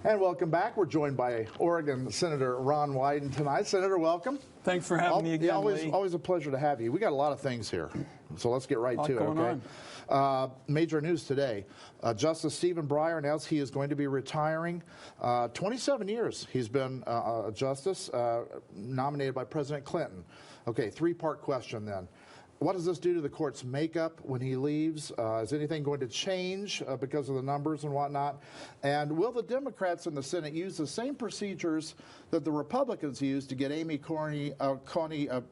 And welcome back. We're joined by Oregon Senator Ron Wyden tonight. Senator, welcome. Thanks for having me again, yeah, always a pleasure to have you. We got a lot of things here, so let's get right to it. Okay. Major news today. Justice Stephen Breyer announced he is going to be retiring. 27 years he's been a justice, nominated by President Clinton. Okay, three-part question then. What does this do to the court's makeup when he leaves? Is anything going to change because of the numbers and whatnot? And will the Democrats in the Senate use the same procedures that the Republicans used to get Amy Coney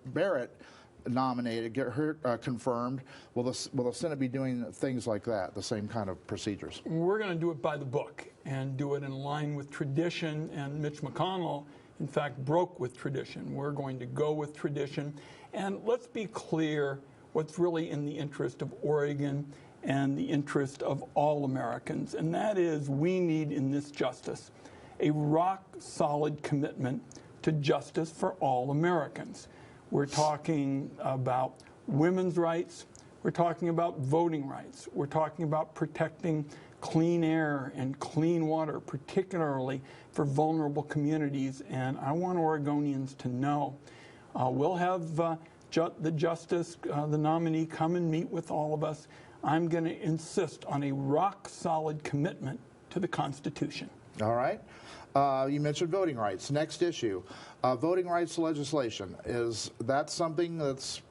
Barrett nominated, get her confirmed? Will the Senate be doing things like that, the same kind of procedures? We're going to do it by the book and do it in line with tradition, and Mitch McConnell, in fact, broke with tradition. We're going to go with tradition. And let's be clear what's really in the interest of Oregon and the interest of all Americans. And that is, we need in this justice a rock-solid commitment to justice for all Americans. We're talking about women's rights. We're talking about voting rights. We're talking about protecting clean air and clean water, particularly for vulnerable communities. And I want Oregonians to know we'll have the justice, the nominee, come and meet with all of us. I'm going to insist on a rock-solid commitment to the Constitution. All right. You mentioned voting rights. Next issue, voting rights legislation. Is that something that's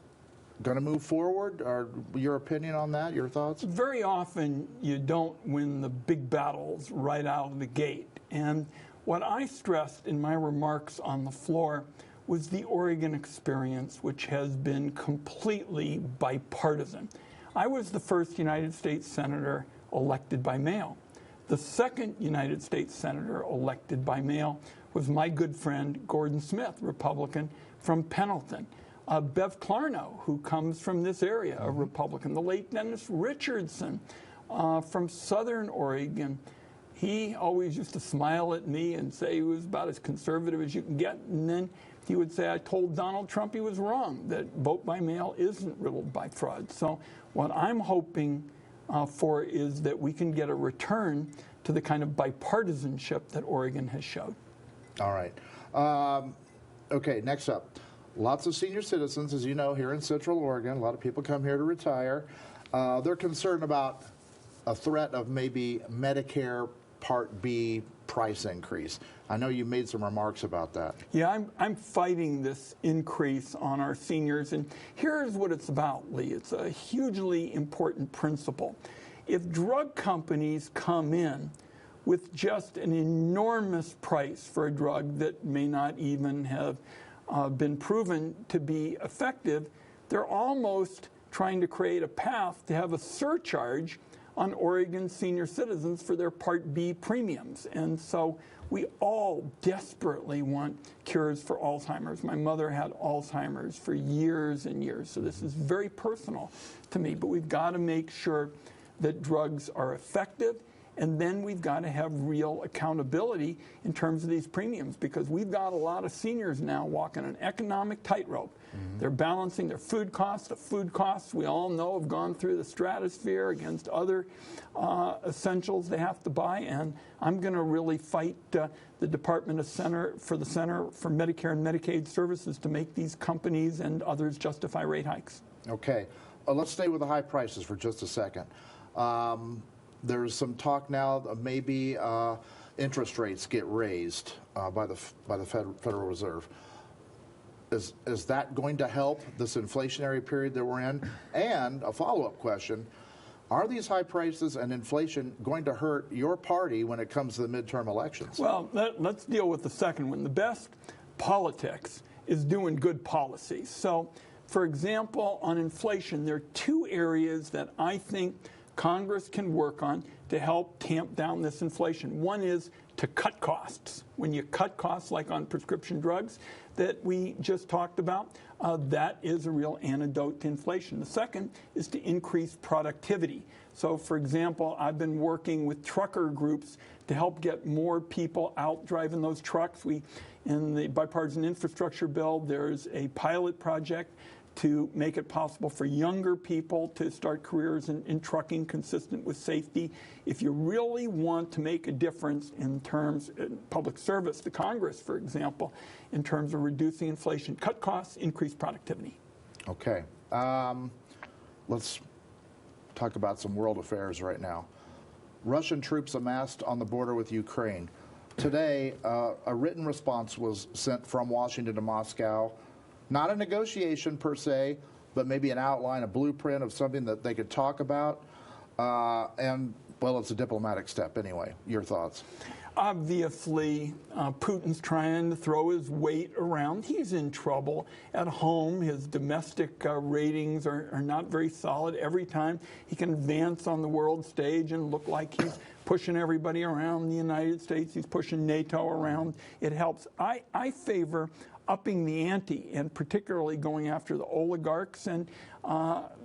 going to move forward? Or your opinion on that, your thoughts? Very often you don't win the big battles right out of the gate. And what I stressed in my remarks on the floor was the Oregon experience, which has been completely bipartisan. I was the first United States Senator elected by mail. The second United States Senator elected by mail was my good friend Gordon Smith, Republican from Pendleton. Bev Clarno, who comes from this area, a Republican. The late Dennis Richardson from Southern Oregon. He always used to smile at me and say he was about as conservative as you can get. And then he would say, I told Donald Trump he was wrong, that vote by mail isn't riddled by fraud. So what I'm hoping for is that we can get a return to the kind of bipartisanship that Oregon has showed. All right. Okay, next up. Lots of senior citizens, as you know, here in Central Oregon. A lot of people come here to retire. They're concerned about a threat of maybe Medicare Part B price increase. I know you made some remarks about that. Yeah, I'm fighting this increase on our seniors, and here's what it's about, Lee. It's a hugely important principle. If drug companies come in with just an enormous price for a drug that may not even have been proven to be effective, they're almost trying to create a path to have a surcharge on Oregon senior citizens for their Part B premiums. And so we all desperately want cures for Alzheimer's. My mother had Alzheimer's for years and years, so this is very personal to me. But we've got to make sure that drugs are effective, and then we've got to have real accountability in terms of these premiums, because we've got a lot of seniors now walking an economic tightrope. They're balancing their food costs. The food costs, we all know, have gone through the stratosphere against other essentials they have to buy. And I'm going to really fight the Department of Center for Medicare and Medicaid Services to make these companies and others justify rate hikes. Okay. Let's stay with the high prices for just a second. There's some talk now of maybe interest rates get raised by the Federal Reserve. Is that going to help this inflationary period that we're in? And a follow-up question, are these high prices and inflation going to hurt your party when it comes to the midterm elections? Well, let's deal with the second one. The best politics is doing good policy. So, for example, on inflation, there are two areas that I think Congress can work on to help tamp down this inflation. One is to cut costs. When you cut costs, like on prescription drugs that we just talked about, that is a real antidote to inflation. The second is to increase productivity. So, for example, I've been working with trucker groups to help get more people out driving those trucks. In the bipartisan infrastructure bill, there's a pilot project to make it possible for younger people to start careers in trucking consistent with safety. If you really want to make a difference in terms of public service, the Congress, for example, in terms of reducing inflation, cut costs, increase productivity. Okay. Let's talk about some world affairs right now. Russian troops amassed on the border with Ukraine. Today, a written response was sent from Washington to Moscow. Not a negotiation per se, but maybe an outline, a blueprint of something that they could talk about. And, well, it's a diplomatic step anyway. Your thoughts? Obviously, Putin's trying to throw his weight around. He's in trouble at home. His domestic ratings are not very solid. Every time he can advance on the world stage and look like he's pushing everybody around the United States, he's pushing NATO around, it helps. I favor upping the ante, and particularly going after the oligarchs. And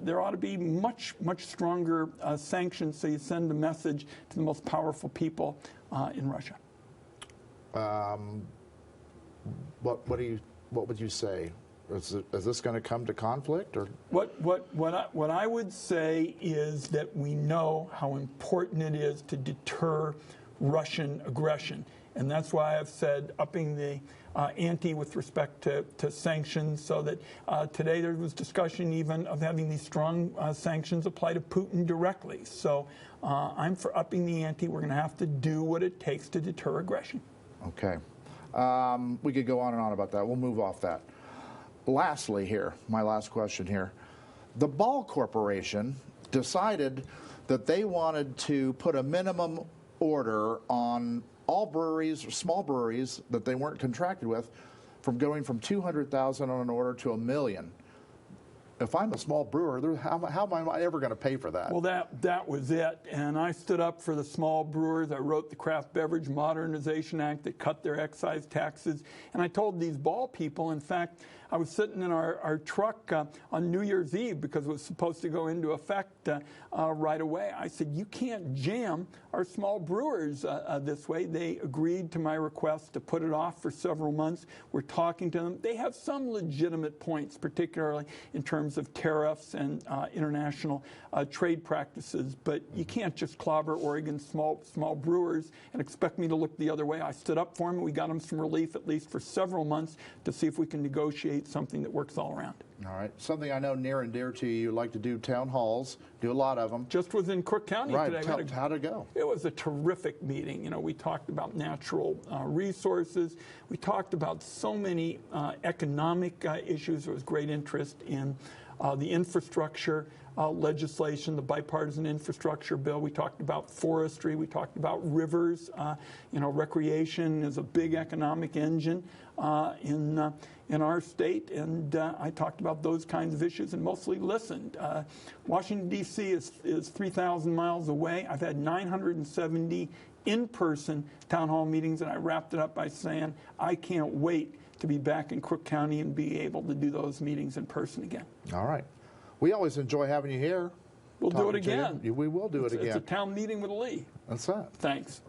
there ought to be much stronger sanctions, so you send a message to the most powerful people in Russia. What would you say? Is this going to come to conflict, or what I would say is that we know how important it is to deter Russian aggression, and that's why I've said upping the ante with respect to sanctions, so that today there was discussion even of having these strong sanctions apply to Putin directly. So I'm for upping the ante. We're going to have to do what it takes to deter aggression. Okay. We could go on and on about that. We'll move off that. Lastly here, my last question here. The Ball Corporation decided that they wanted to put a minimum order on all breweries, small breweries that they weren't contracted with, from going from 200,000 on an order to 1 million. If I'm a small brewer, how am I ever going to pay for that? Well, that was it. And I stood up for the small brewers. I wrote the Craft Beverage Modernization Act that cut their excise taxes. And I told these Ball people, in fact, I was sitting in our truck on New Year's Eve because it was supposed to go into effect right away. I said, you can't jam our small brewers this way. They agreed to my request to put it off for several months. We're talking to them. They have some legitimate points, particularly in terms of tariffs and international trade practices, but you can't just clobber Oregon's small brewers and expect me to look the other way. I stood up for them. We got them some relief, at least for several months, to see if we can negotiate something that works all around. All right. Something I know near and dear to you. You like to do town halls, do a lot of them. Just was in Crook County today. How'd it go? It was a terrific meeting. You know, we talked about natural resources. We talked about so many economic issues. There was great interest in the infrastructure legislation, the bipartisan infrastructure bill. We talked about forestry. We talked about rivers. Recreation is a big economic engine in our state, and I talked about those kinds of issues and mostly listened. Washington, D.C. is 3,000 miles away. I've had 970 in-person town hall meetings, and I wrapped it up by saying I can't wait to be back in Crook County and be able to do those meetings in person again. All right. We always enjoy having you here. We'll do it again. We will do it again. It's a town meeting with Lee. That's that. Thanks.